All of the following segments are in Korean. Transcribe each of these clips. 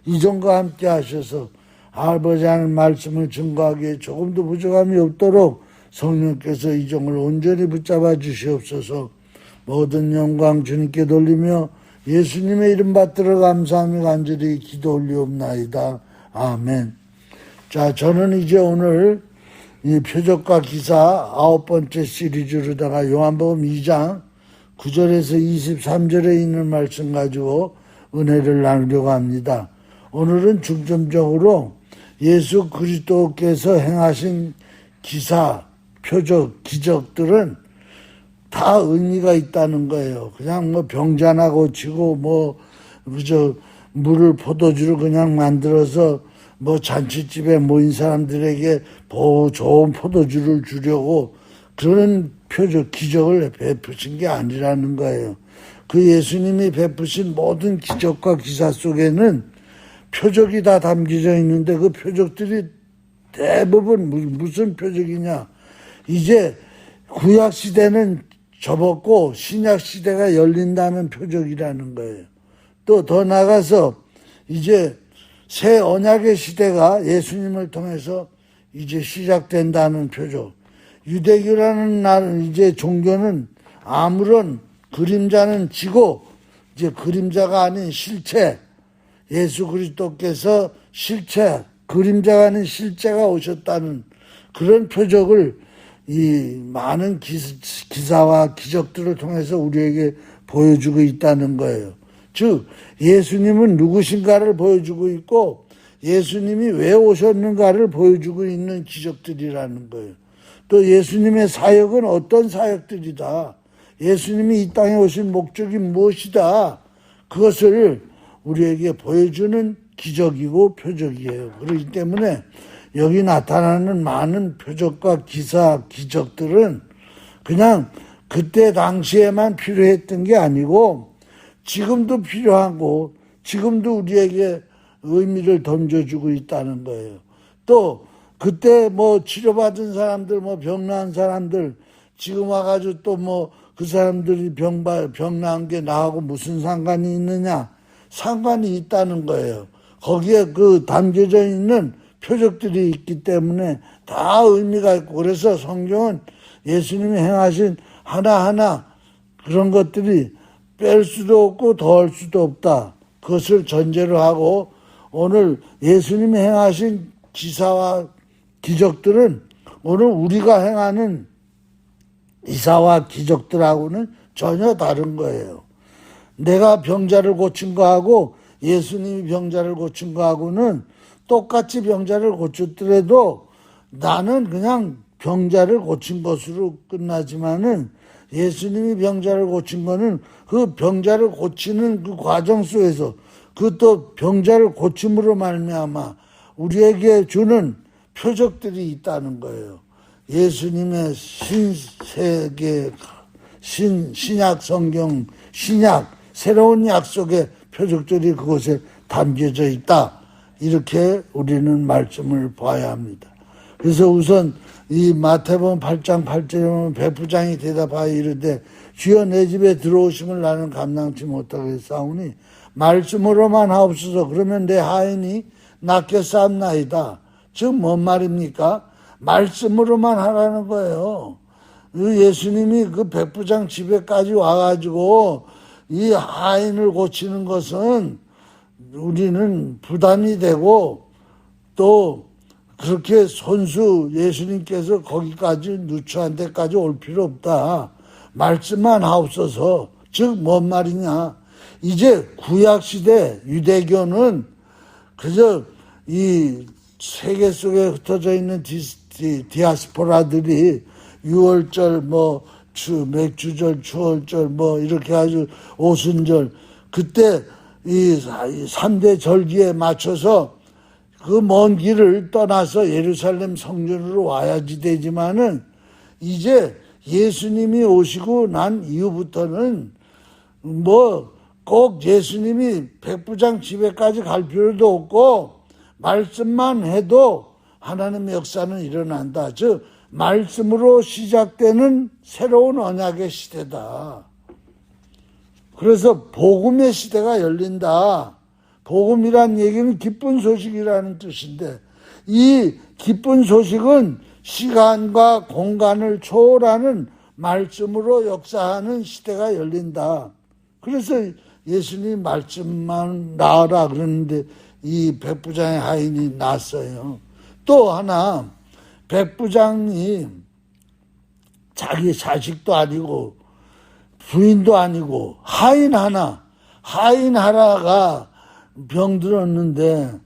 이전과 함께 하셔서 아버지 하나님 말씀을 증거하기에 조금도 부족함이 없도록 성령께서 이종을 온전히 붙잡아 주시옵소서. 모든 영광 주님께 돌리며 예수님의 이름 받들어 감사하며 간절히 기도 올리옵나이다. 아멘. 자, 저는 이제 오늘 이 표적과 기사 9번째 시리즈로다가 요한복음 2장 9절에서 23절에 있는 말씀 가지고 은혜를 나누려고 합니다. 오늘은 중점적으로 예수 그리스도께서 행하신 기사, 표적, 기적들은 다 의미가 있다는 거예요. 그냥 뭐 병자나 고치고 그저 물을 포도주를 그냥 만들어서 잔치집에 모인 사람들에게 좋은 포도주를 주려고 그런 표적, 기적을 베푸신 게 아니라는 거예요. 그 예수님이 베푸신 모든 기적과 기사 속에는 표적이 다 담겨져 있는데 그 표적들이 대부분 무슨 표적이냐. 이제 구약시대는 접었고 신약시대가 열린다는 표적이라는 거예요. 또 더 나가서 이제 새 언약의 시대가 예수님을 통해서 이제 시작된다는 표적. 유대교라는 나는 이제 종교는 아무런 그림자는 지고 이제 그림자가 아닌 실체, 예수 그리스도께서 실체, 그림자가 아닌 실제가 오셨다는 그런 표적을 이 많은 기사와 기적들을 통해서 우리에게 보여주고 있다는 거예요. 즉 예수님은 누구신가를 보여주고 있고 예수님이 왜 오셨는가를 보여주고 있는 기적들이라는 거예요. 또 예수님의 사역은 어떤 사역들이다. 예수님이 이 땅에 오신 목적이 무엇이다. 그것을 우리에게 보여주는 기적이고 표적이에요. 그렇기 때문에 여기 나타나는 많은 표적과 기사, 기적들은 그냥 그때 당시에만 필요했던 게 아니고 지금도 필요하고 지금도 우리에게 의미를 던져주고 있다는 거예요. 또 그때 치료받은 사람들, 병나은 사람들 지금 와가지고 또 그 사람들이 병 나은 게 나하고 무슨 상관이 있느냐? 상관이 있다는 거예요. 거기에 담겨져 있는 표적들이 있기 때문에 다 의미가 있고 그래서 성경은 예수님이 행하신 하나하나 그런 것들이 뺄 수도 없고 더할 수도 없다. 그것을 전제로 하고 오늘 예수님이 행하신 기사와 기적들은 오늘 우리가 행하는 기사와 기적들하고는 전혀 다른 거예요. 내가 병자를 고친 거하고 예수님이 병자를 고친 거하고는 똑같이 병자를 고쳤더라도 나는 그냥 병자를 고친 것으로 끝나지만은 예수님이 병자를 고친 거는 그 병자를 고치는 그 과정 속에서 그 또 병자를 고침으로 말미암아 우리에게 주는 표적들이 있다는 거예요. 예수님의 신세계, 신약 성경, 신약, 새로운 약속의 표적들이 그곳에 담겨져 있다. 이렇게 우리는 말씀을 봐야 합니다. 그래서 우선 이 마태복음 8장 8절에 보면 배부장이 대답하여 이르되 주여 내 집에 들어오심을 나는 감당치 못하겠사오니 말씀으로만 하옵소서. 그러면 내 하인이 낫겠사옵나이다. 즉 뭔 말입니까? 말씀으로만 하라는 거예요. 예수님이 그 백부장 집에까지 와가지고 이 하인을 고치는 것은 우리는 부담이 되고 또 그렇게 손수 예수님께서 거기까지 누추한 데까지 올 필요 없다. 말씀만 하옵소서. 즉 뭔 말이냐. 이제 구약시대 유대교는 그저 이 세계 속에 흩어져 있는 디아스포라들이 유월절 맥주절 추월절 이렇게 아주 오순절 그때 이 3대 절기에 맞춰서 그 먼 길을 떠나서 예루살렘 성전으로 와야지 되지만은 이제 예수님이 오시고 난 이후부터는 꼭 예수님이 백부장 집에까지 갈 필요도 없고 말씀만 해도 하나님의 역사는 일어난다. 즉 말씀으로 시작되는 새로운 언약의 시대다. 그래서 복음의 시대가 열린다. 복음이란 얘기는 기쁜 소식이라는 뜻인데, 이 기쁜 소식은 시간과 공간을 초월하는 말씀으로 역사하는 시대가 열린다. 그래서 예수님 말씀만 나으라 그러는데 이 백부장의 하인이 났어요. 또 하나, 백부장이 자기 자식도 아니고 부인도 아니고 하인 하나가 병들었는데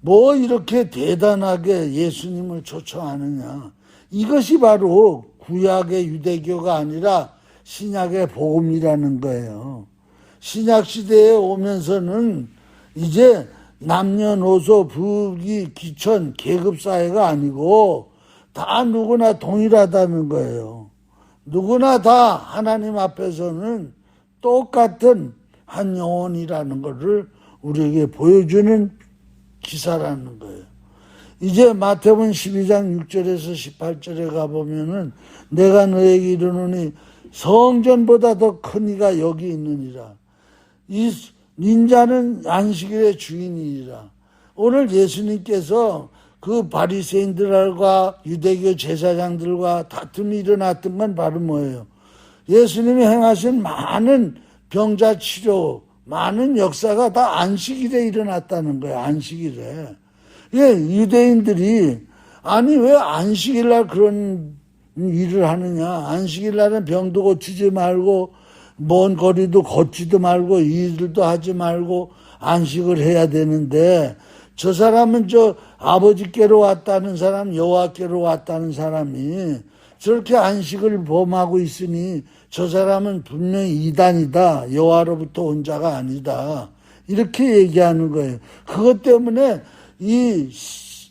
뭐 이렇게 대단하게 예수님을 초청하느냐. 이것이 바로 구약의 유대교가 아니라 신약의 복음이라는 거예요. 신약 시대에 오면서는 이제 남녀노소 부귀 귀천 계급사회가 아니고 다 누구나 동일하다는 거예요. 누구나 다 하나님 앞에서는 똑같은 한 영혼이라는 것을 우리에게 보여주는 기사라는 거예요. 이제 마태복음 12장 6절에서 18절에 가보면은 내가 너에게 이르노니 성전보다 더 큰 이가 여기 있느니라. 이 인자는 안식일의 주인이니라. 오늘 예수님께서 그 바리새인들과 유대교 제사장들과 다툼이 일어났던 건 바로 뭐예요? 예수님이 행하신 많은 병자 치료, 많은 역사가 다 안식일에 일어났다는 거예요. 안식일에. 예, 유대인들이 아니 왜 안식일날 그런 일을 하느냐. 안식일날은 병도 고치지 말고 먼 거리도 걷지도 말고 일도 하지 말고 안식을 해야 되는데 저 사람은 저 아버지께로 왔다는 사람, 여호와께로 왔다는 사람이 저렇게 안식을 범하고 있으니 저 사람은 분명히 이단이다. 여호와로부터 온 자가 아니다. 이렇게 얘기하는 거예요. 그것 때문에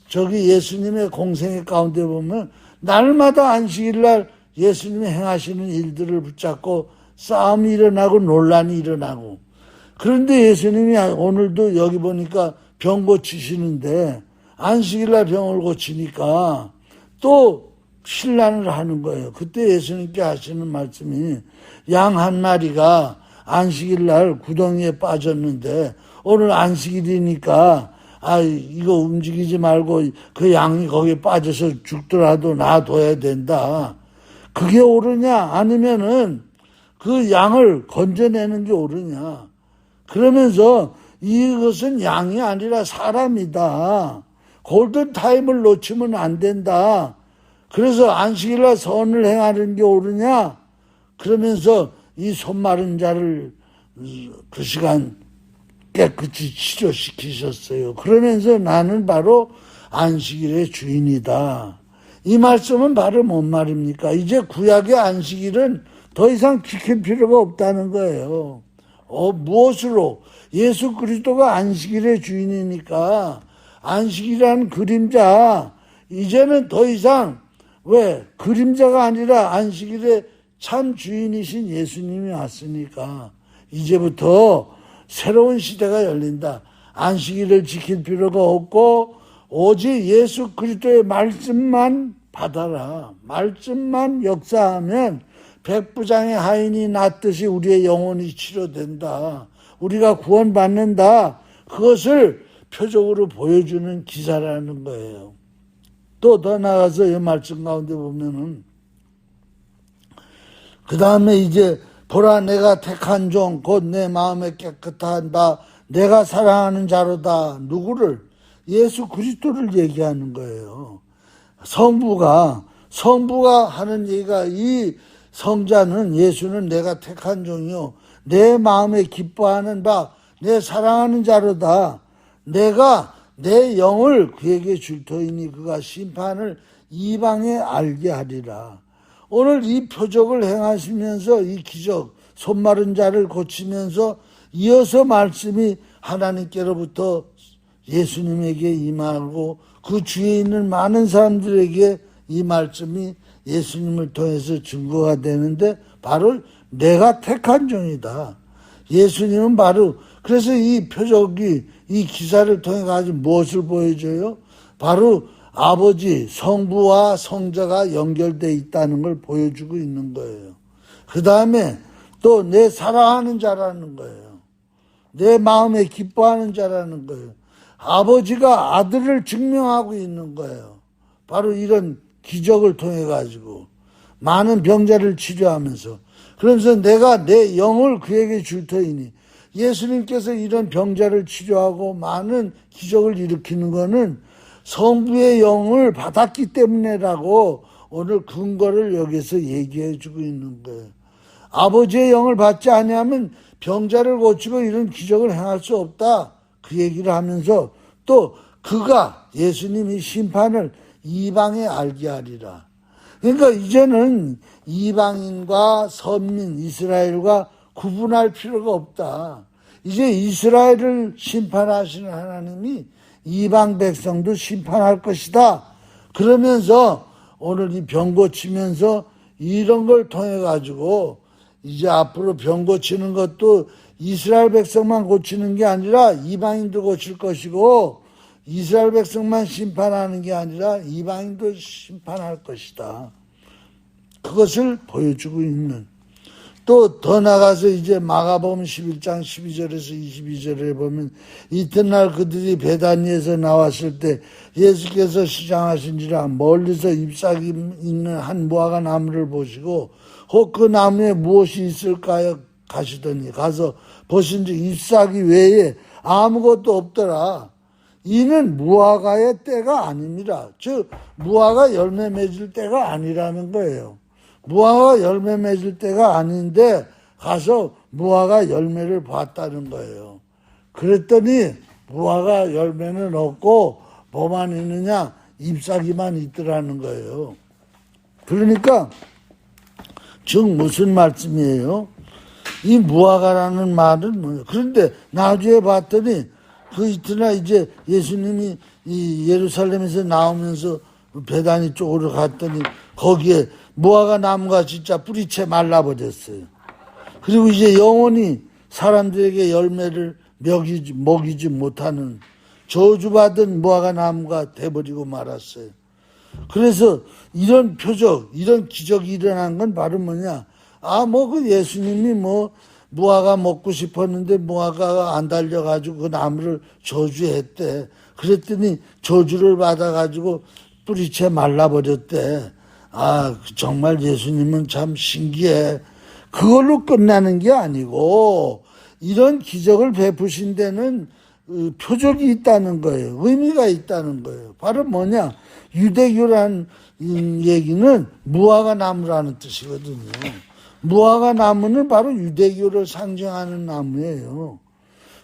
저기 예수님의 공생의 가운데 보면 날마다 안식일날 예수님이 행하시는 일들을 붙잡고 싸움이 일어나고 논란이 일어나고. 그런데 예수님이 오늘도 여기 보니까 병 고치시는데 안식일날 병을 고치니까 또 신란을 하는 거예요. 그때 예수님께 하시는 말씀이 양 한 마리가 안식일날 구덩이에 빠졌는데 오늘 안식일이니까 이거 움직이지 말고 그 양이 거기에 빠져서 죽더라도 놔둬야 된다. 그게 옳으냐? 아니면은 그 양을 건져내는 게 옳으냐? 그러면서 이것은 양이 아니라 사람이다. 골든타임을 놓치면 안 된다. 그래서 안식일날 선을 행하는 게 옳으냐? 그러면서 이 손마른 자를 그 시간 깨끗이 치료시키셨어요. 그러면서 나는 바로 안식일의 주인이다. 이 말씀은 바로 뭔 말입니까? 이제 구약의 안식일은 더 이상 지킬 필요가 없다는 거예요. 무엇으로? 예수 그리스도가 안식일의 주인이니까 안식이라는 그림자 이제는 더 이상 왜? 그림자가 아니라 안식일의 참 주인이신 예수님이 왔으니까 이제부터 새로운 시대가 열린다. 안식일을 지킬 필요가 없고 오직 예수 그리스도의 말씀만 받아라. 말씀만 역사하면 백부장의 하인이 났듯이 우리의 영혼이 치료된다. 우리가 구원받는다. 그것을 표적으로 보여주는 기사라는 거예요. 또 더 나아가서 이 말씀 가운데 보면은 그 다음에 이제 보라 내가 택한 종 곧 내 마음에 깨끗한 바 내가 사랑하는 자로다. 누구를? 예수 그리스도를 얘기하는 거예요. 성부가 하는 얘기가 이 성자는 예수는 내가 택한 종이요 내 마음에 기뻐하는 바 내 사랑하는 자로다. 내가 내 영을 그에게 줄 터이니 그가 심판을 이방에 알게 하리라. 오늘 이 표적을 행하시면서 이 기적 손마른 자를 고치면서 이어서 말씀이 하나님께로부터 예수님에게 임하고 그 주위에 있는 많은 사람들에게 이 말씀이 예수님을 통해서 증거가 되는데 바로 내가 택한 종이다. 예수님은 바로 그래서 이 표적이 이 기사를 통해 가지고 무엇을 보여줘요? 바로 아버지 성부와 성자가 연결되어 있다는 걸 보여주고 있는 거예요. 그 다음에 또 내 사랑하는 자라는 거예요. 내 마음에 기뻐하는 자라는 거예요. 아버지가 아들을 증명하고 있는 거예요. 바로 이런 기적을 통해 가지고 많은 병자를 치료하면서, 그러면서 내가 내 영을 그에게 줄 터이니, 예수님께서 이런 병자를 치료하고 많은 기적을 일으키는 것은 성부의 영을 받았기 때문에라고 오늘 근거를 여기서 얘기해 주고 있는 거예요. 아버지의 영을 받지 아니하면 병자를 고치고 이런 기적을 행할 수 없다, 그 얘기를 하면서 또 그가, 예수님이 심판을 이방에 알게 하리라. 그러니까 이제는 이방인과 선민, 이스라엘과 구분할 필요가 없다. 이제 이스라엘을 심판하시는 하나님이 이방 백성도 심판할 것이다. 그러면서 오늘 이 병 고치면서 이런 걸 통해 가지고 이제 앞으로 병 고치는 것도 이스라엘 백성만 고치는 게 아니라 이방인도 고칠 것이고, 이스라엘 백성만 심판하는 게 아니라 이방인도 심판할 것이다. 그것을 보여주고 있는, 또 더 나가서 이제 마가복음 11장 12절에서 22절에 보면, 이튿날 그들이 베다니에서 나왔을 때 예수께서 시장하신지라 멀리서 잎사귀 있는 한 무화과 나무를 보시고 혹 그 나무에 무엇이 있을까요 가시더니 가서 보신즉 잎사귀 외에 아무것도 없더라. 이는 무화과의 때가 아닙니다. 즉 무화과 열매 맺을 때가 아니라는 거예요. 무화과 열매 맺을 때가 아닌데 가서 무화과 열매를 봤다는 거예요. 그랬더니 무화과 열매는 없고 뭐만 있느냐, 잎사귀만 있더라는 거예요. 그러니까 즉 무슨 말씀이에요? 이 무화과라는 말은 뭐예요? 그런데 나중에 봤더니 그 이튿날 이제 예수님이 이 예루살렘에서 나오면서 베다니 쪽으로 갔더니 거기에 무화과 나무가 진짜 뿌리채 말라버렸어요. 그리고 이제 영원히 사람들에게 열매를 먹이지 못하는 저주받은 무화과 나무가 돼버리고 말았어요. 그래서 이런 표적, 이런 기적이 일어난 건 바로 뭐냐? 그 예수님이 무화과 먹고 싶었는데 무화과가 안 달려가지고 그 나무를 저주했대. 그랬더니 저주를 받아가지고 뿌리채 말라버렸대. 정말 예수님은 참 신기해. 그걸로 끝나는 게 아니고 이런 기적을 베푸신 데는 표적이 있다는 거예요. 의미가 있다는 거예요. 바로 뭐냐? 유대교란 얘기는 무화과 나무라는 뜻이거든요. 무화과 나무는 바로 유대교를 상징하는 나무예요.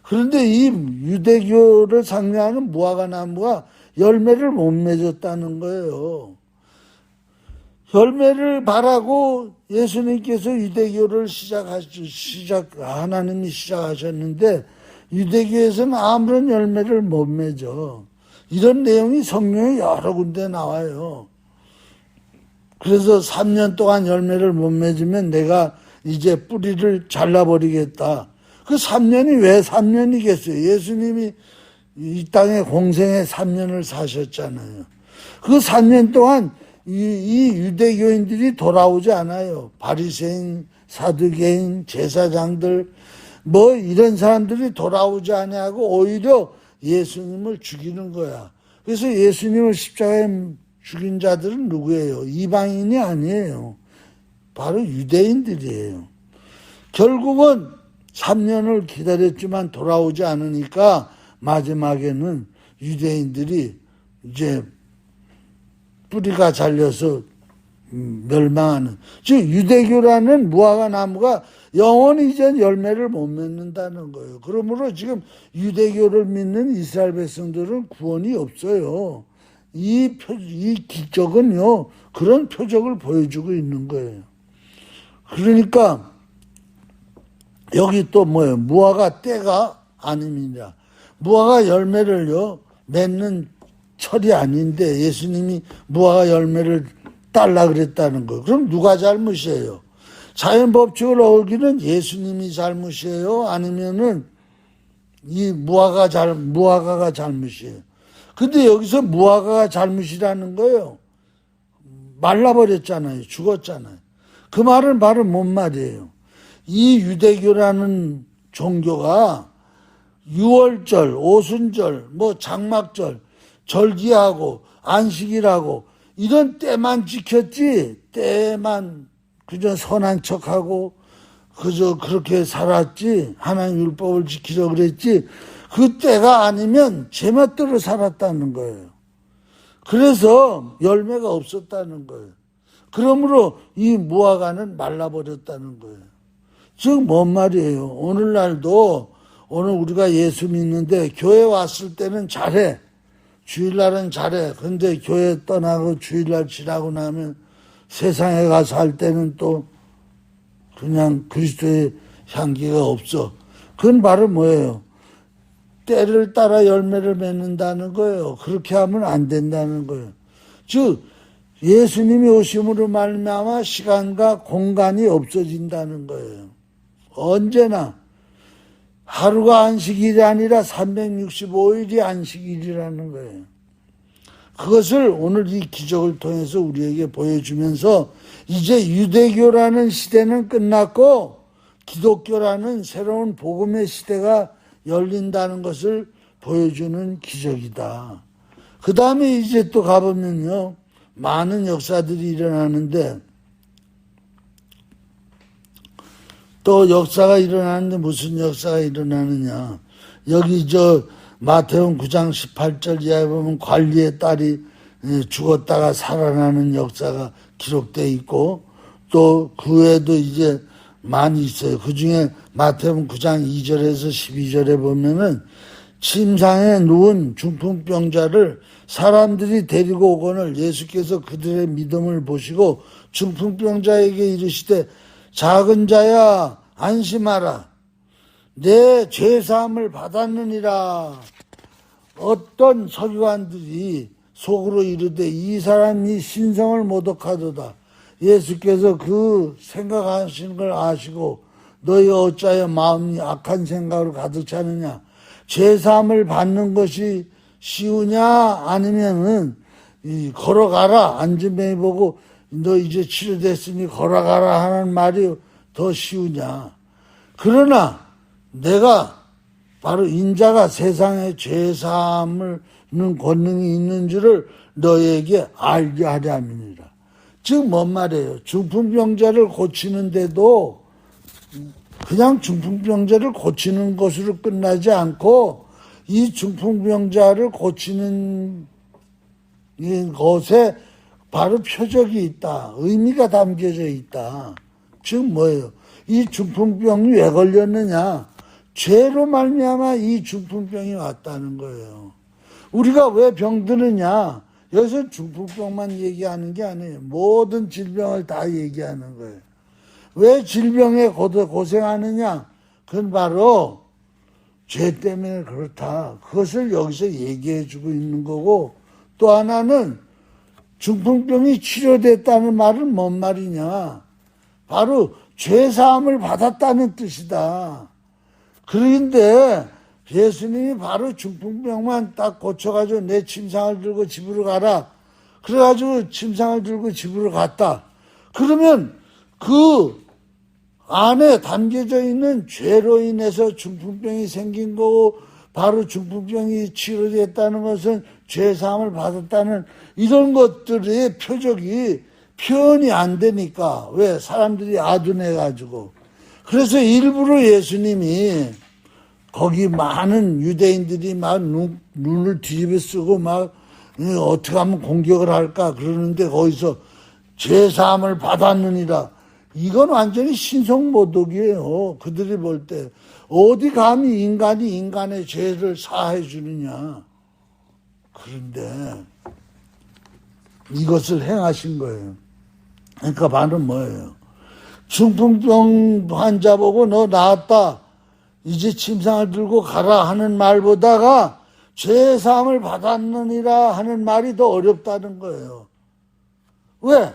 그런데 이 유대교를 상징하는 무화과 나무가 열매를 못 맺었다는 거예요. 열매를 바라고 예수님께서 유대교를 하나님이 시작하셨는데 유대교에서는 아무런 열매를 못 맺어. 이런 내용이 성경에 여러 군데 나와요. 그래서 3년 동안 열매를 못 맺으면 내가 이제 뿌리를 잘라버리겠다. 그 3년이 왜 3년이겠어요? 예수님이 이 땅에 공생에 3년을 사셨잖아요. 그 3년 동안 이 유대교인들이 돌아오지 않아요. 바리새인, 사두개인, 제사장들 이런 사람들이 돌아오지 않냐고 오히려 예수님을 죽이는 거야. 그래서 예수님을 십자가에 죽인 자들은 누구예요? 이방인이 아니에요. 바로 유대인들이에요. 결국은 3년을 기다렸지만 돌아오지 않으니까 마지막에는 유대인들이 이제 뿌리가 잘려서 멸망하는, 즉 유대교라는 무화과 나무가 영원히 이제 열매를 못 맺는다는 거예요. 그러므로 지금 유대교를 믿는 이스라엘 백성들은 구원이 없어요. 이 기적은요, 그런 표적을 보여주고 있는 거예요. 그러니까 여기 또 뭐예요? 무화과 때가 아닙니다. 무화과 열매를요 맺는 철이 아닌데 예수님이 무화과 열매를 달라 그랬다는 거예요. 그럼 누가 잘못이에요? 자연 법칙을 어기는 예수님이 잘못이에요? 아니면은 이 무화과가 잘못이에요? 근데 여기서 무화과가 잘못이라는 거예요. 말라버렸잖아요. 죽었잖아요. 그 말은 바로 뭔 말이에요? 이 유대교라는 종교가 유월절, 오순절, 장막절, 절기하고 안식이라고 이런 때만 지켰지, 때만 그저 선한 척하고 그저 그렇게 살았지, 하나님 율법을 지키려 그랬지, 그 때가 아니면 제멋대로 살았다는 거예요. 그래서 열매가 없었다는 거예요. 그러므로 이 무화과는 말라버렸다는 거예요. 즉 뭔 말이에요? 오늘날도 오늘 우리가 예수 믿는데 교회 왔을 때는 잘해. 주일날은 잘해. 근데 교회 떠나고 주일날 지나고 나면 세상에 가서 할 때는 또 그냥 그리스도의 향기가 없어. 그건 바로 뭐예요? 때를 따라 열매를 맺는다는 거예요. 그렇게 하면 안 된다는 거예요. 즉 예수님이 오심으로 말미암아 시간과 공간이 없어진다는 거예요. 언제나 하루가 안식일이 아니라 365일이 안식일이라는 거예요. 그것을 오늘 이 기적을 통해서 우리에게 보여주면서 이제 유대교라는 시대는 끝났고 기독교라는 새로운 복음의 시대가 열린다는 것을 보여주는 기적이다. 그 다음에 이제 또 가보면요, 많은 역사들이 일어나는데, 또 역사가 일어나는데 무슨 역사가 일어나느냐. 여기 마태복음 9장 18절 이하에 보면 관리의 딸이 죽었다가 살아나는 역사가 기록되어 있고, 또 그 외에도 이제 많이 있어요. 그 중에 마태복음 9장 2절에서 12절에 보면은 침상에 누운 중풍병자를 사람들이 데리고 오거늘 예수께서 그들의 믿음을 보시고 중풍병자에게 이르시되 작은 자야 안심하라 내 죄사함을 받았느니라. 어떤 서기관들이 속으로 이르되 이 사람이 신성을 모독하도다. 예수께서 그 생각하시는 걸 아시고 너희가 어찌하여 마음이 악한 생각으로 가득 차느냐. 죄사함을 받는 것이 쉬우냐 아니면은 걸어가라. 안전뱅이 보고 너 이제 치료됐으니 걸어가라 하는 말이 더 쉬우냐. 그러나 내가 바로 인자가 세상에 죄사함을 는 권능이 있는 줄을 너희에게 알게 하려 함이니라. 즉 뭔 말이에요? 중풍병자를 고치는데도 그냥 중풍병자를 고치는 것으로 끝나지 않고 이 중풍병자를 고치는 것에 바로 표적이 있다. 의미가 담겨져 있다. 즉 뭐예요? 이 중풍병이 왜 걸렸느냐? 죄로 말미암아 이 중풍병이 왔다는 거예요. 우리가 왜 병드느냐? 여기서 중풍병만 얘기하는 게 아니에요. 모든 질병을 다 얘기하는 거예요. 왜 질병에 고생하느냐? 그건 바로 죄 때문에 그렇다. 그것을 여기서 얘기해 주고 있는 거고, 또 하나는 중풍병이 치료됐다는 말은 뭔 말이냐? 바로 죄사함을 받았다는 뜻이다. 그런데 예수님이 바로 중풍병만 딱 고쳐가지고 내 침상을 들고 집으로 가라. 그래가지고 침상을 들고 집으로 갔다. 그러면 그 안에 담겨져 있는 죄로 인해서 중풍병이 생긴 거고, 바로 중풍병이 치료됐다는 것은 죄사함을 받았다는 이런 것들의 표적이 표현이 안 되니까. 왜? 사람들이 아둔해가지고. 그래서 일부러 예수님이 거기 많은 유대인들이 막 눈을 뒤집어 쓰고 막 어떻게 하면 공격을 할까 그러는데 거기서 죄사함을 받았느니라. 이건 완전히 신성모독이에요. 그들이 볼 때. 어디 감히 인간이 인간의 죄를 사해 주느냐. 그런데 이것을 행하신 거예요. 그러니까 바로 뭐예요? 중풍병 환자 보고 너 나았다. 이제 침상을 들고 가라 하는 말보다가 죄사함을 받았느니라 하는 말이 더 어렵다는 거예요. 왜?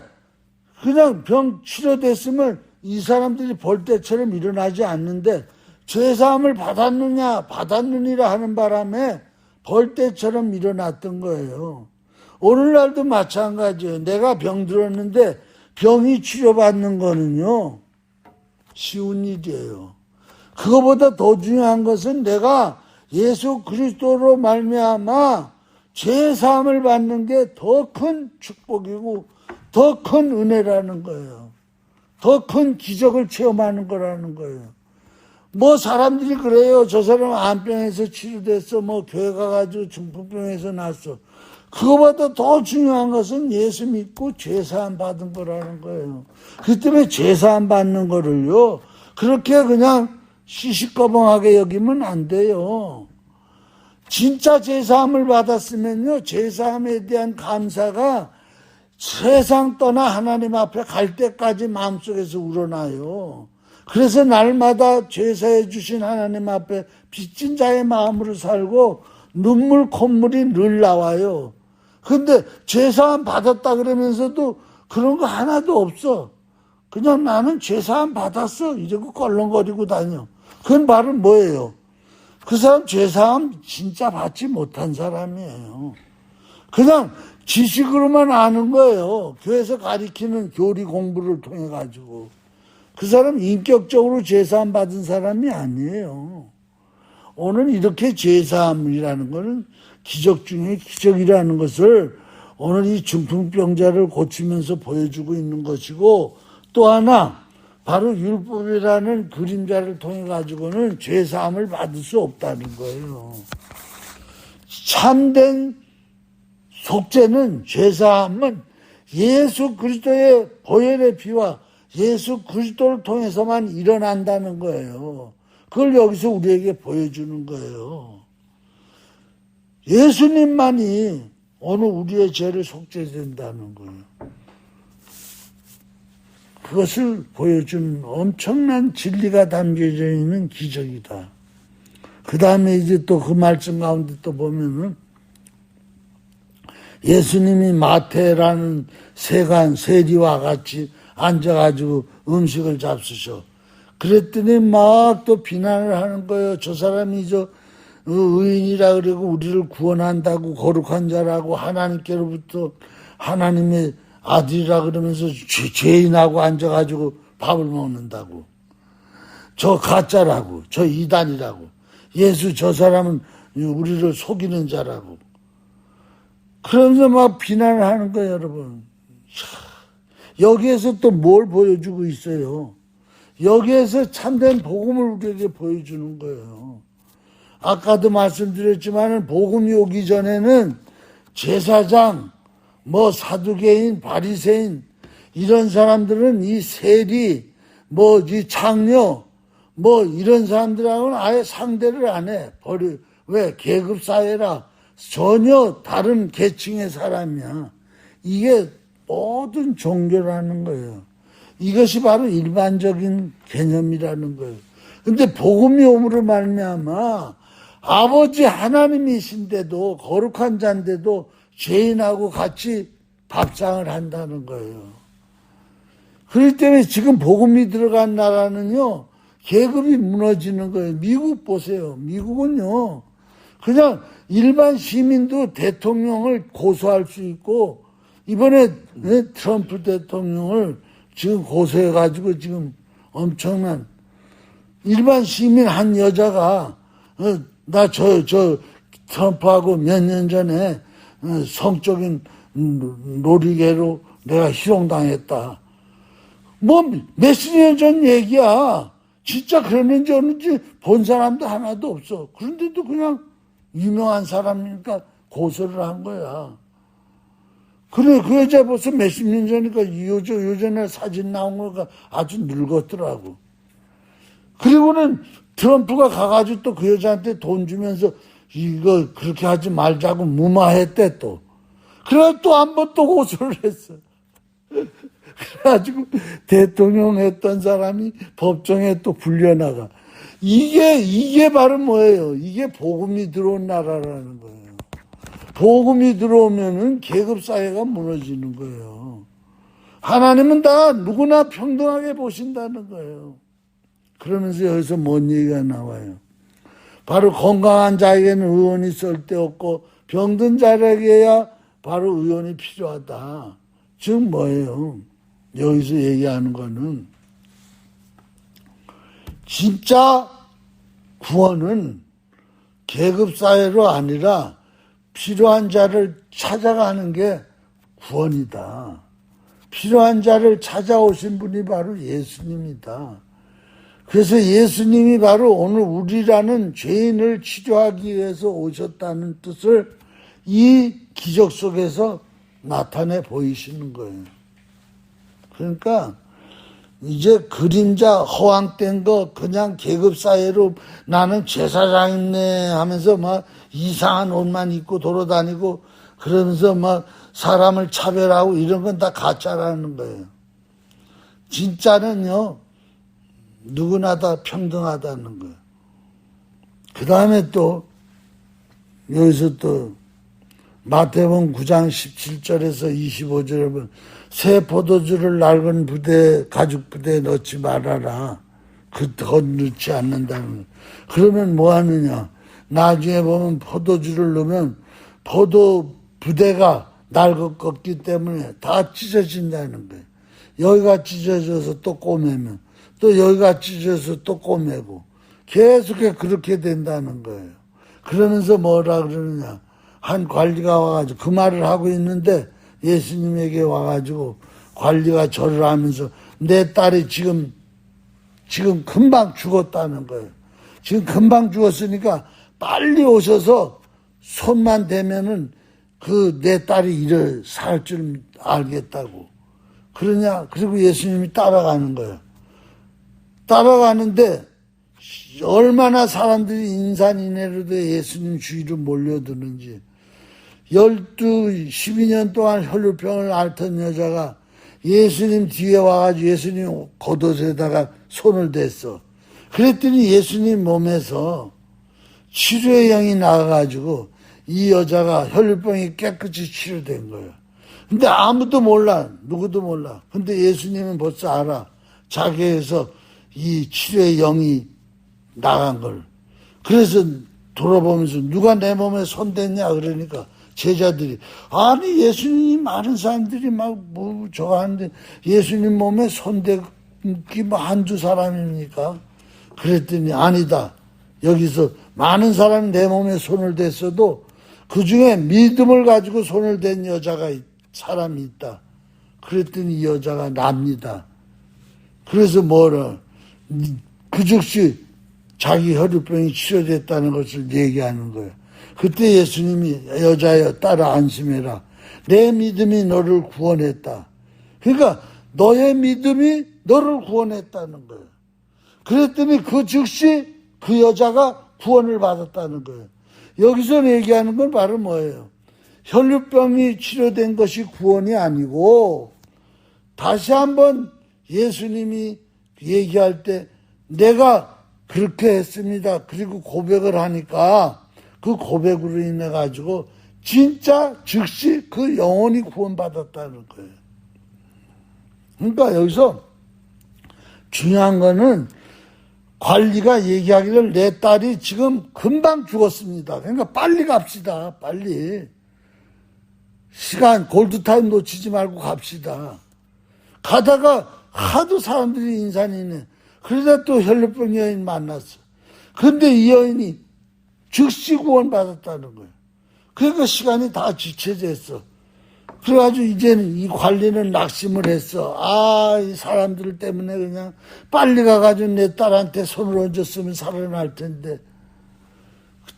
그냥 병 치료됐으면 이 사람들이 볼 때처럼 일어나지 않는데 죄사함을 받았느니라 하는 바람에 벌 때처럼 일어났던 거예요. 오늘날도 마찬가지예요. 내가 병들었는데 병이 치료받는 거는요, 쉬운 일이에요. 그거보다 더 중요한 것은 내가 예수 그리스도로 말미암아 죄 사함을 받는 게 더 큰 축복이고 더 큰 은혜라는 거예요. 더 큰 기적을 체험하는 거라는 거예요. 뭐 사람들이 그래요. 저 사람 암병에서 치료됐어. 뭐 교회 가가지고 중풍병에서 났어. 그거보다 더 중요한 것은 예수 믿고 죄사함 받은 거라는 거예요. 그 때문에 죄사함 받는 거를요, 그렇게 그냥 시시꺼벙하게 여기면 안 돼요. 진짜 죄사함을 받았으면요, 죄사함에 대한 감사가 세상 떠나 하나님 앞에 갈 때까지 마음속에서 우러나요. 그래서 날마다 죄사해 주신 하나님 앞에 빚진 자의 마음으로 살고 눈물 콧물이 늘 나와요. 근데 죄사함 받았다 그러면서도 그런 거 하나도 없어. 그냥 나는 죄사함 받았어 이러고 껄렁거리고 다녀. 그건 바로 뭐예요? 그 사람 죄사함 진짜 받지 못한 사람이에요. 그냥 지식으로만 아는 거예요. 교회에서 가리키는 교리 공부를 통해 가지고. 그 사람 인격적으로 죄사함 받은 사람이 아니에요. 오늘 이렇게 죄사함이라는 것은 기적 중에 기적이라는 것을 오늘 이 중풍병자를 고치면서 보여주고 있는 것이고, 또 하나 바로 율법이라는 그림자를 통해 가지고는 죄사함을 받을 수 없다는 거예요. 참된 속죄는, 죄사함은 예수 그리스도의 보혈의 피와 예수 그리스도를 통해서만 일어난다는 거예요. 그걸 여기서 우리에게 보여주는 거예요. 예수님만이 오늘 우리의 죄를 속죄된다는 거예요. 그것을 보여준 엄청난 진리가 담겨져 있는 기적이다. 그 다음에 이제 또 그 말씀 가운데 또 보면은 예수님이 마태라는 세리와 같이 앉아가지고 음식을 잡수셔. 그랬더니 막 또 비난을 하는 거예요. 저 사람이 의인이라 그러고 우리를 구원한다고, 거룩한 자라고, 하나님께로부터 하나님의 아들이라 그러면서 죄인하고 앉아가지고 밥을 먹는다고. 저 가짜라고, 저 이단이라고. 예수 저 사람은 우리를 속이는 자라고. 그러면서 막 비난을 하는 거예요, 여러분. 여기에서 또 뭘 보여주고 있어요? 여기에서 참된 복음을 우리에게 보여주는 거예요. 아까도 말씀드렸지만 복음이 오기 전에는 제사장, 사두개인, 바리새인 이런 사람들은 이 세리, 이 장녀, 이런 사람들하고는 아예 상대를 안 해. 왜? 계급사회라. 전혀 다른 계층의 사람이야. 이게 모든 종교라는 거예요. 이것이 바로 일반적인 개념이라는 거예요. 근데 복음이 오므로 말미암아 아버지 하나님이신데도, 거룩한 자인데도 죄인하고 같이 밥상을 한다는 거예요. 그렇기 때문에 지금 복음이 들어간 나라는요, 계급이 무너지는 거예요. 미국 보세요. 미국은요, 그냥 일반 시민도 대통령을 고소할 수 있고, 이번에 트럼프 대통령을 지금 고소해가지고 지금 엄청난 일반 시민 한 여자가 나 트럼프하고 몇 년 전에 성적인 놀이개로 내가 희롱당했다. 몇십 년 전 얘기야. 진짜 그랬는지 없는지 본 사람도 하나도 없어. 그런데도 그냥 유명한 사람이니까 고소를 한 거야. 그래, 그 여자 벌써 몇십 년 전이니까 요전에 사진 나온 거가 아주 늙었더라고. 그리고는 트럼프가 가가지고 또 그 여자한테 돈 주면서 이거 그렇게 하지 말자고 무마했대 또. 그래가지고 또 한 번 또 고소를 했어. 그래가지고 대통령 했던 사람이 법정에 또 불려나가. 이게 바로 뭐예요? 이게 복음이 들어온 나라라는 거예요. 복음이 들어오면은 계급사회가 무너지는 거예요. 하나님은 다 누구나 평등하게 보신다는 거예요. 그러면서 여기서 뭔 얘기가 나와요? 바로 건강한 자에게는 의원이 쓸데없고 병든 자에게야 바로 의원이 필요하다. 즉 뭐예요? 여기서 얘기하는 거는 진짜 구원은 계급사회로 아니라 필요한 자를 찾아가는 게 구원이다. 필요한 자를 찾아오신 분이 바로 예수님이다. 그래서 예수님이 바로 오늘 우리라는 죄인을 치료하기 위해서 오셨다는 뜻을 이 기적 속에서 나타내 보이시는 거예요. 그러니까 이제 그림자 허황된 거 그냥 계급사회로 나는 제사장이네 하면서 막 이상한 옷만 입고 돌아다니고 그러면서 막 사람을 차별하고 이런 건 다 가짜라는 거예요. 진짜는요, 누구나 다 평등하다는 거예요. 그 다음에 또 여기서 또 마태복음 9장 17절에서 25절에 보면 새 포도주를 낡은 부대, 가죽 부대에 넣지 말아라. 건 넣지 않는다는 거예요. 그러면 뭐 하느냐. 나중에 보면 포도주를 넣으면 포도 부대가 낡았기 때문에 다 찢어진다는 거예요. 여기가 찢어져서 또 꼬매면 또 여기가 찢어져서 또 꼬매고 계속 그렇게 된다는 거예요. 그러면서 뭐라 그러느냐. 한 관리가 와가지고 그 말을 하고 있는데 예수님에게 와가지고 관리가 절을 하면서 내 딸이 지금 금방 죽었다는 거예요. 지금 금방 죽었으니까 빨리 오셔서 손만 대면은 내 딸이 살 줄 알겠다고. 그러냐? 그리고 예수님이 따라가는 거예요. 따라가는데 얼마나 사람들이 인산인해로도 예수님 주위로 몰려드는지 12년 동안 혈루병을 앓던 여자가 예수님 뒤에 와가지고 예수님 겉옷에다가 손을 댔어. 그랬더니 예수님 몸에서 치료의 영이 나와가지고 이 여자가 혈루병이 깨끗이 치료된 거예요. 근데 아무도 몰라. 누구도 몰라. 근데 예수님은 벌써 알아. 자기에서 이 치료의 영이 나간 걸. 그래서 돌아보면서 누가 내 몸에 손댔냐 그러니까 제자들이 아니 예수님 많은 사람들이 막 뭐 저거 하는데 예수님 몸에 손대기 뭐 한두 사람입니까? 그랬더니 아니다. 여기서 많은 사람이 내 몸에 손을 댔어도 그 중에 믿음을 가지고 손을 댄 사람이 있다. 그랬더니 이 여자가 납니다. 그래서 그 즉시 자기 혈루병이 치료됐다는 것을 얘기하는 거예요. 그때 예수님이 여자여 따라 안심해라. 내 믿음이 너를 구원했다. 그러니까 너의 믿음이 너를 구원했다는 거예요. 그랬더니 그 즉시 그 여자가 구원을 받았다는 거예요. 여기서 얘기하는 건 바로 뭐예요? 혈루병이 치료된 것이 구원이 아니고 다시 한번 예수님이 얘기할 때 내가 그렇게 했습니다. 그리고 고백을 하니까 그 고백으로 인해 가지고 진짜 즉시 그 영혼이 구원받았다는 거예요. 그러니까 여기서 중요한 거는 관리가 얘기하기를 내 딸이 지금 금방 죽었습니다. 그러니까 빨리 갑시다. 빨리. 시간 골드타임 놓치지 말고 갑시다. 가다가 하도 사람들이 인산이네. 그러다 또 혈루병 여인 만났어. 근데 이 여인이 즉시 구원받았다는 거예요. 그러니까 시간이 다 지체됐어. 그래가지고 이제는 이 관리는 낙심을 했어. 이 사람들 때문에 그냥 빨리 가가지고 내 딸한테 손을 얹었으면 살아날 텐데.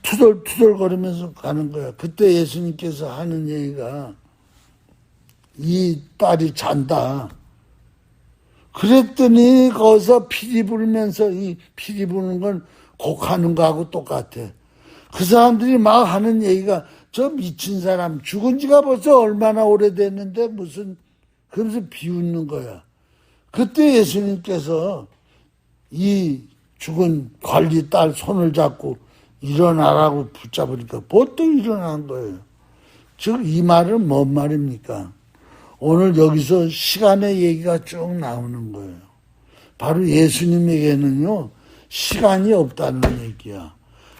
투덜투덜거리면서 가는 거야. 그때 예수님께서 하는 얘기가 이 딸이 잔다. 그랬더니 거기서 피리 불면서 이 피리 부는 건 곡하는 거하고 똑같아. 그 사람들이 막 하는 얘기가 저 미친 사람 죽은 지가 벌써 얼마나 오래됐는데 그러면서 비웃는 거야. 그때 예수님께서 이 죽은 관리 딸 손을 잡고 일어나라고 붙잡으니까 보통 일어난 거예요. 즉 이 말은 뭔 말입니까? 오늘 여기서 시간의 얘기가 쭉 나오는 거예요. 바로 예수님에게는요 시간이 없다는 얘기야.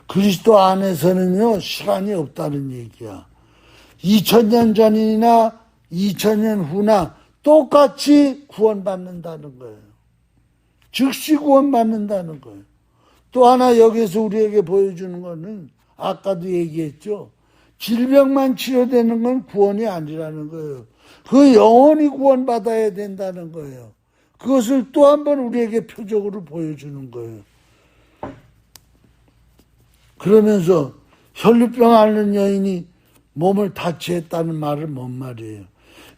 그리스도 안에서는요 시간이 없다는 얘기야. 2000년 전이나 2000년 후나 똑같이 구원받는다는 거예요. 즉시 구원받는다는 거예요. 또 하나 여기서 우리에게 보여주는 거는 아까도 얘기했죠. 질병만 치료되는 건 구원이 아니라는 거예요. 그 영혼이 구원받아야 된다는 거예요. 그것을 또 한 번 우리에게 표적으로 보여주는 거예요. 그러면서 혈루병 앓는 여인이 몸을 다치했다는 말은 뭔 말이에요?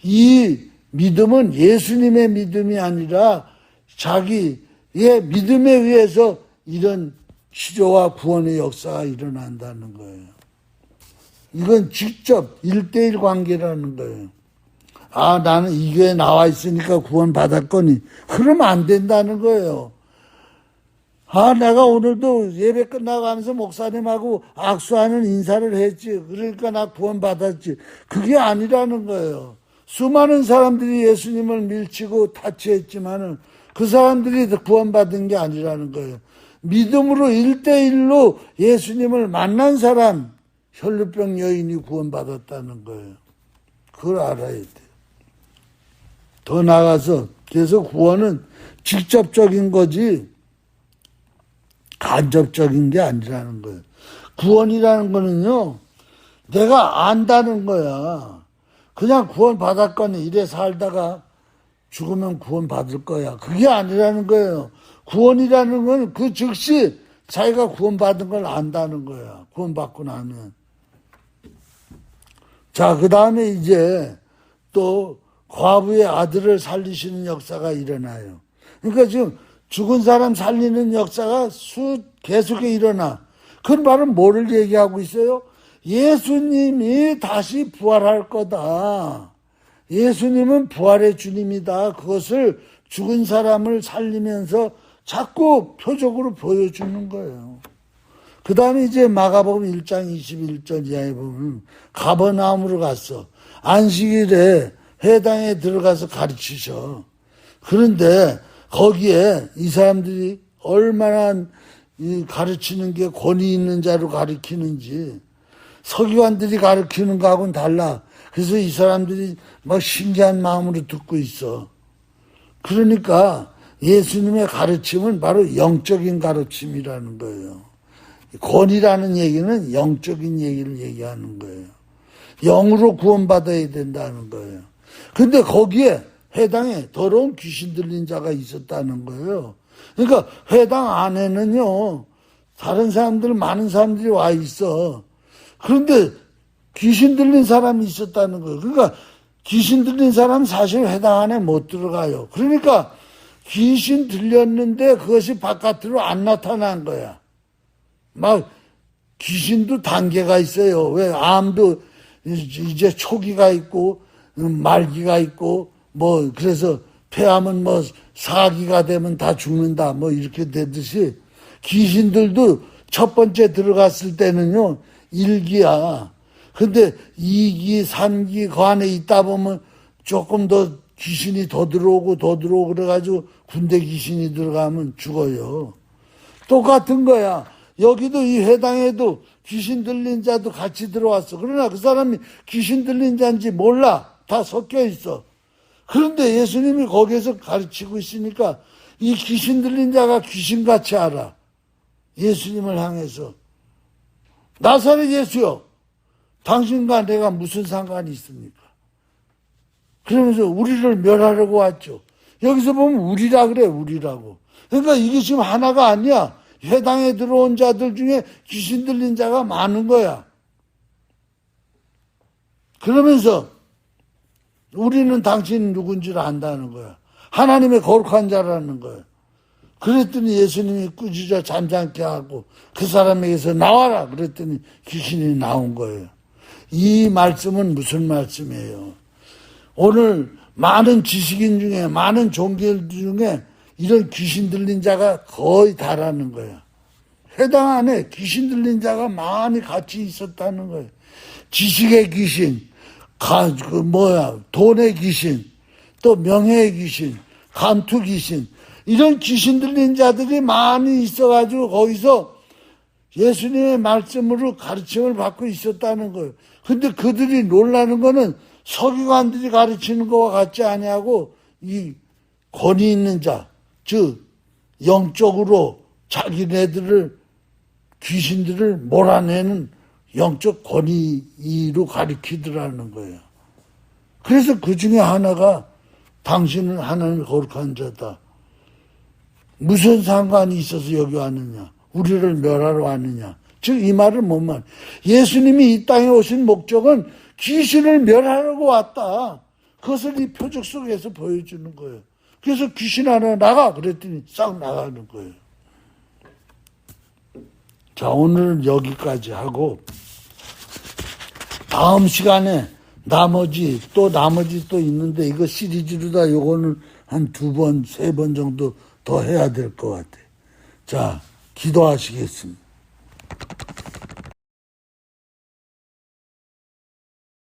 이 믿음은 예수님의 믿음이 아니라 자기의 믿음에 의해서 이런 치료와 구원의 역사가 일어난다는 거예요. 이건 직접 1대1 관계라는 거예요. 아, 나는 이 교회에 나와 있으니까 구원 받았거니. 그러면 안 된다는 거예요. 아, 내가 오늘도 예배 끝나고 하면서 목사님하고 악수하는 인사를 했지. 그러니까 나 구원 받았지. 그게 아니라는 거예요. 수많은 사람들이 예수님을 밀치고 타치했지만은 그 사람들이 구원받은 게 아니라는 거예요. 믿음으로 1대1로 예수님을 만난 사람, 혈루병 여인이 구원받았다는 거예요. 그걸 알아야 돼요. 더 나아가서 그래서 구원은 직접적인 거지 간접적인 게 아니라는 거예요. 구원이라는 거는요, 내가 안다는 거야. 그냥 구원 받았거니 이래 살다가 죽으면 구원 받을 거야. 그게 아니라는 거예요. 구원이라는 건 그 즉시 자기가 구원 받은 걸 안다는 거야. 구원 받고 나면. 자, 그 다음에 이제 또 과부의 아들을 살리시는 역사가 일어나요. 그러니까 지금 죽은 사람 살리는 역사가 계속해 일어나. 그 말은 뭐를 얘기하고 있어요? 예수님이 다시 부활할 거다. 예수님은 부활의 주님이다. 그것을 죽은 사람을 살리면서 자꾸 표적으로 보여주는 거예요. 그 다음에 이제 마가복음 1장 21절 이하에 보면 가버나움으로 갔어. 안식일에 회당에 들어가서 가르치셔. 그런데 거기에 이 사람들이 얼마나 가르치는 게 권위 있는 자로 가르치는지 서기관들이 가르치는 거하고는 달라. 그래서 이 사람들이 막 신기한 마음으로 듣고 있어. 그러니까 예수님의 가르침은 바로 영적인 가르침이라는 거예요. 권위라는 얘기는 영적인 얘기를 얘기하는 거예요. 영으로 구원받아야 된다는 거예요. 근데 거기에 회당에 더러운 귀신 들린 자가 있었다는 거예요. 그러니까 회당 안에는요, 다른 사람들, 많은 사람들이 와 있어. 그런데 귀신 들린 사람이 있었다는 거예요. 그러니까 귀신 들린 사람은 사실 회당 안에 못 들어가요. 그러니까 귀신 들렸는데 그것이 바깥으로 안 나타난 거야. 막 귀신도 단계가 있어요. 왜 암도 이제 초기가 있고 말기가 있고 뭐 그래서 폐암은 뭐 4기가 되면 다 죽는다 뭐 이렇게 되듯이 귀신들도 첫 번째 들어갔을 때는요 1기야. 근데 2기, 3기 그 안에 있다 보면 조금 더 귀신이 더 들어오고 그래가지고 군대 귀신이 들어가면 죽어요. 똑같은 거야. 여기도 이 회당에도 귀신 들린 자도 같이 들어왔어. 그러나 그 사람이 귀신 들린 자인지 몰라. 다 섞여 있어. 그런데 예수님이 거기에서 가르치고 있으니까 이 귀신 들린 자가 귀신같이 알아. 예수님을 향해서. 나사렛 예수요. 당신과 내가 무슨 상관이 있습니까? 그러면서 우리를 멸하려고 왔죠. 여기서 보면 우리라 그래, 우리라고. 그러니까 이게 지금 하나가 아니야. 회당에 들어온 자들 중에 귀신 들린 자가 많은 거야. 그러면서 우리는 당신 누군지를 안다는 거야. 하나님의 거룩한 자라는 거야. 그랬더니 예수님이 꾸짖어 잠잠케 하고 그 사람에게서 나와라 그랬더니 귀신이 나온 거예요. 이 말씀은 무슨 말씀이에요? 오늘 많은 지식인 중에 많은 종교들 중에 이런 귀신 들린 자가 거의 다라는 거야. 회당 안에 귀신 들린 자가 많이 같이 있었다는 거예요. 지식의 귀신, 돈의 귀신, 또 명예의 귀신, 감투 귀신, 이런 귀신 들린 자들이 많이 있어가지고 거기서 예수님의 말씀으로 가르침을 받고 있었다는 거예요. 근데 그들이 놀라는 거는 서기관들이 가르치는 것과 같지 아니하고 이 권위 있는 자, 즉 영적으로 자기네들을 귀신들을 몰아내는 영적 권위로 가리키더라는 거예요. 그래서 그 중에 하나가 당신은 하나님의 거룩한 자다. 무슨 상관이 있어서 여기 왔느냐? 우리를 멸하러 왔느냐? 즉 이 말은 뭔 말? 예수님이 이 땅에 오신 목적은 귀신을 멸하려고 왔다. 그것을 이 표적 속에서 보여주는 거예요. 그래서 귀신 하나 나가 그랬더니 싹 나가는 거예요. 자, 오늘은 여기까지 하고 다음 시간에 나머지 또 있는데 이거 시리즈로다 요거는 한 2번, 3번 정도 더 해야 될 것 같아요. 자, 기도하시겠습니다.